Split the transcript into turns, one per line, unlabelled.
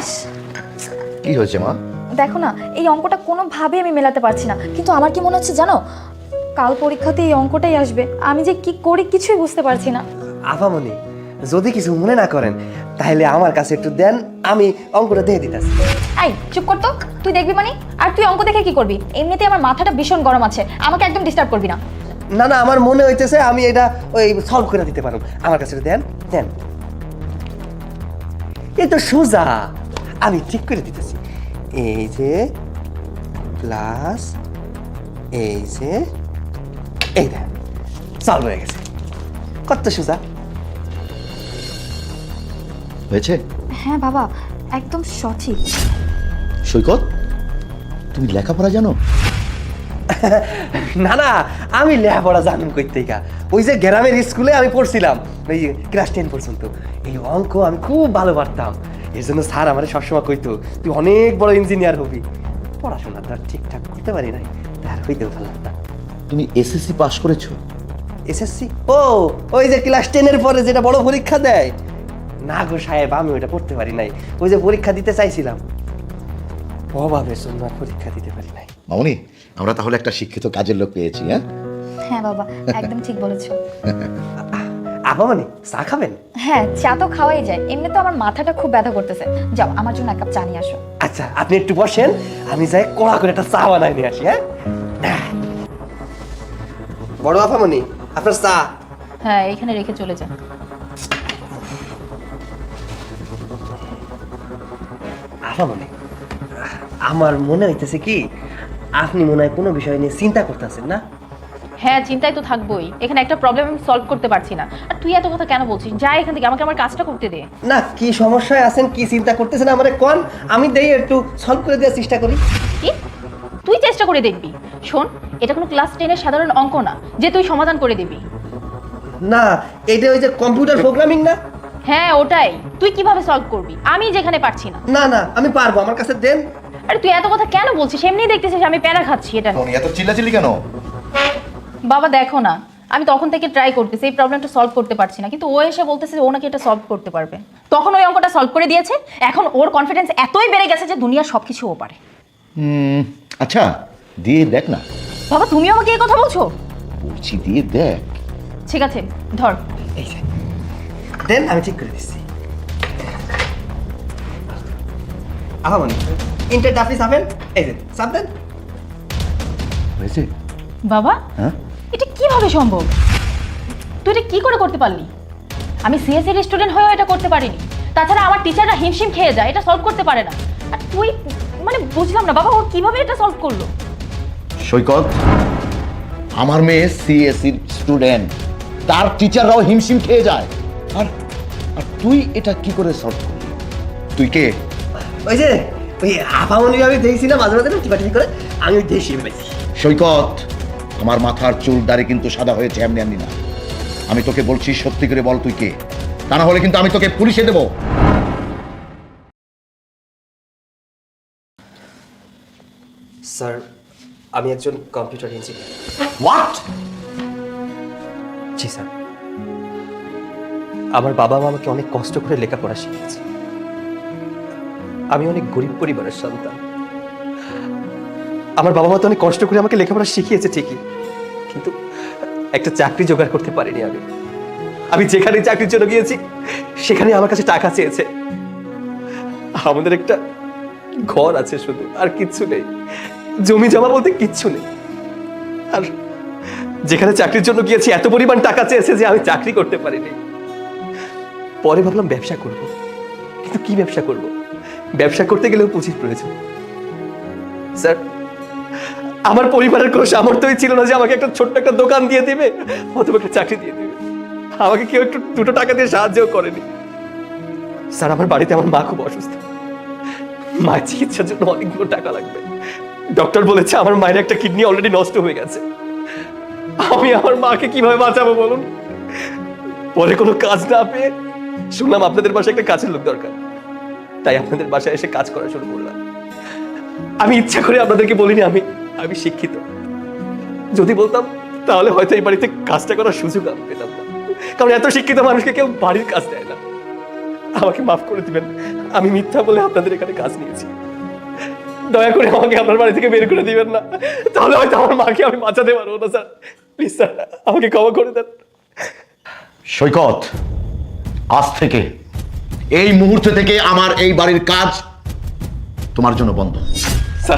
Pass.
কি হয়েছে মা?
দেখো না, এই অঙ্কটা কোনোভাবে আমি মেলাতে পারছি না, কিন্তু আমার কি মনে হচ্ছে জানো, কাল পরীক্ষাতে এই অঙ্কটাই আসবে। আমি যে কি করি কিছুই বুঝতে পারছি না।
আপামনি, যদি কিছু মনে না করেন তাহলে আমার কাছে একটু দেন, আমি অঙ্কটা দিয়ে দিতেছি।
এই চুপ কর তো, তুই দেখবি মানে? আর তুই অঙ্ক দেখে কি করবি? এমনিতে আমার মাথাটা ভীষণ গরম আছে, আমাকে একদম ডিস্টার্ব করবি না।
না না, আমার মনে হইতেছে আমি এটা ওই সলভ করে দিতে পারবো। আমার কাছে দেন দেন। এই তো সোজা, আমি ঠিক করে দিতেছি। এই যে প্লাস, এই যে এই দেন, সলভ হয়ে গেছে। কত সোজা
হয়েছে?
হ্যাঁ বাবা, একদম সঠিক।
সৈকত, তুমি লেখাপড়া জানো?
না না, আমি লেখাপড়া জানুন কই থেকে। ওই যে গ্রামের স্কুলে আমি পড়ছিলাম, ওই ক্লাস 10 পর্যন্ত। এই অঙ্ক আমি খুব ভালো পারতাম। এর জন্য স্যার আমার সবসময় কইতো তুই অনেক বড় ইঞ্জিনিয়ার হবি। পড়াশোনা তো আর ঠিকঠাক করতে পারি নাই, তার হইতেও পারলাম না।
তুমি এসএসসি পাস করেছো?
এসএসসি? ও, ওই যে ক্লাস 10-এর পরে যেটা বড় পরীক্ষা দেয়। না গো সাহেব, আমি ওইটা পড়তে পারি নাই। ওই যে পরীক্ষা দিতে চাইছিলাম, অভাবের জন্য আর পরীক্ষা দিতে পারি নাই।
মামনি, আমরা তাহলে একটা শিক্ষিত কাজের লোক পেয়েছি। হ্যাঁ
হ্যাঁ বাবা, একদম ঠিক বলেছো।
আপা মানে চা খাবেন?
হ্যাঁ, চা তো খাওয়াই যায়, এমনি তো আমার মাথাটা খুব ব্যথা করতেছে। যাও, আমার জন্য এক কাপ চা নিয়ে আসো।
আচ্ছা, আপনি একটু বসেন, আমি যাই কড়া করে একটা চা বানাই নিয়ে আসি। হ্যাঁ বড় আপামনি, আপনার চা।
হ্যাঁ, এখানে রেখে চলে যান।
আপামনি, আমার মনে হইতেছে কি আপনি মনে হয় কোনো বিষয় নিয়ে চিন্তা করতেছেন না?
হ্যাঁ, চিন্তায় তো থাকবোই। এখানে একটা প্রবলেম আমি সলভ করতে পারছি না, আর তুই এত কথা কেন বলছিস? যা এখান থেকে, আমাকে আমার কাজটা করতে দে।
না, কি সমস্যায় আছেন, কি চিন্তা করতেছেন আমারে কোন, আমি দেই একটু সলভ করে দেওয়ার চেষ্টা করি।
কি? তুই চেষ্টা করে দেখবি? শোন, এটা কোনো ক্লাস 10-এর সাধারণ অঙ্ক না যে তুই সমাধান করে দিবি।
না, এটা ওই যে কম্পিউটার প্রোগ্রামিং না?
হ্যাঁ ওটাই। তুই কিভাবে সলভ করবি? আমি যেখানে পারছি না।
না না, আমি পারবো, আমার কাছে দেন।
আরে তুই এত কথা কেন বলছিস? এমনি দেখতেছিস আমি প্যারা খাচ্ছি এটা নিয়ে।
এত চিল্লাচিল্লি কেন?
বাবা দেখো না, আমি তখন থেকে ট্রাই করতেছি এই প্রবলেমটা সলভ করতে পারছি না, কিন্তু ও এসে বলতেছে যে ও নাকি এটা সলভ করতে পারবে। তখন ওই অঙ্কটা সলভ করে দিয়েছে, এখন ওর কনফিডেন্স এতই বেড়ে গেছে যে দুনিয়ার সবকিছু ও পারে।
আচ্ছা, দিয়ে দেখ না।
বাবা তুমি আমাকে এই কথা বলছো?
বলছি দিয়ে দেখ।
ঠিক আছে, ধর।
এই যে দেন, আমি ঠিক করে দিচ্ছি। আপামনি, ইন্টারটা আপনি চাপেন, এই যে চাপ দেন।
হয়েছে?
বাবা
হ্যাঁ,
এটা কিভাবে সম্ভব? তুই এটা কি করে করতে পারলি? আমি সিএসসি এর স্টুডেন্ট হয়েও এটা করতে পারিনি। তাছাড়া আমার টিচাররা হিমশিম খেয়ে যায়, এটা সলভ করতে পারে না। আর তুই, মানে বুঝলাম না বাবা, ও কিভাবে এটা সলভ করলো?
সৈকত, আমার মেয়ে সিএসসির স্টুডেন্ট, তার টিচাররাও হিমশিম খেয়ে যায়। আর আর তুই এটা কি করে সলভ করলি? তুই কে?
ওই যে ওই আপামনি আমি দেখছি না মাঝে মাঝে টিপাটিপি করে, আমি ওই দেশি পেয়েছি।
সৈকত, আমার মাথার চুল দাড়ি কিন্তু সাদা হয়েছে এমনি এমনি না। আমি তোকে বলছি, সত্যি করে বল তুই কে, তা না হলে কিন্তু আমি তোকে পুলিশে দেবো।
স্যার, আমি একজন computer engineer.
What?
G sir, আমার বাবা মা আমাকে অনেক কষ্ট করে লেখাপড়া শিখিয়েছে। আমি অনেক গরিব পরিবারের সন্তান। আমার বাবা মা তো অনেক কষ্ট করে আমাকে লেখাপড়া শিখিয়েছে ঠিকই, কিন্তু একটা চাকরি জোগাড় করতে পারিনি আমি। আমি যেখানে চাকরির জন্য গিয়েছি সেখানে আমার কাছে টাকা চেয়েছে। আমাদের একটা ঘর আছে শুধু, আর কিচ্ছু নেই। জমি জমা বলতে কিচ্ছু নেই। আর যেখানে চাকরির জন্য গিয়েছি এত পরিমাণ টাকা চেয়েছে যে আমি চাকরি করতে পারিনি। পরে ভাবলাম ব্যবসা করব, কিন্তু কি ব্যবসা করব? ব্যবসা করতে গেলেও পুঁজির প্রয়োজন। স্যার, আমার পরিবারের কোনো সামর্থ্যই ছিল না যে আমাকে একটা ছোট্ট একটা দোকান দিয়ে দিবে অথবা একটা চাকরি দিয়ে দিবে। আমাকে কেউ একটু দুটো টাকা দিয়ে সাহায্যও করেনি। স্যার, আমার বাড়িতে আমার মা খুব অসুস্থ, মায়ের চিকিৎসার জন্য অনেকগুলো টাকা লাগবে। ডক্টর বলেছে আমার মায়ের একটা কিডনি অলরেডি নষ্ট হয়ে গেছে। আমি আমার মাকে কিভাবে বাঁচাবো বলুন? পরে কোনো কাজ না পেয়ে শুনলাম আপনাদের বাসায় একটা কাজের লোক দরকার, তাই আপনাদের বাসায় এসে কাজ করা শুরু করলাম। আমি ইচ্ছা করে আপনাদেরকে বলিনি আমি শিক্ষিত। যদি বলতাম তাহলে হয়তো এই বাড়িতে কাজটা করার সুযোগ আমি পেতাম না, কারণ এত শিক্ষিত মানুষকে কেউ বাড়ির কাজ দেয় না। আমাকে মাফ করে দিবেন, আমি মিথ্যা বলে আপনাদের এখানে কাজ নিয়েছি। দয়া করে আমাকে আপনার বাড়ি থেকে বের করে দিবেন না, তাহলে হয়তো আমার মাকে আমি বাঁচাতে পারবো না স্যার। প্লিজ স্যার, আমাকে ক্ষমা করে দেন।
সৈকত, আজ থেকে এই মুহূর্ত থেকে আমার এই বাড়ির কাজ তোমার জন্য বন্ধ।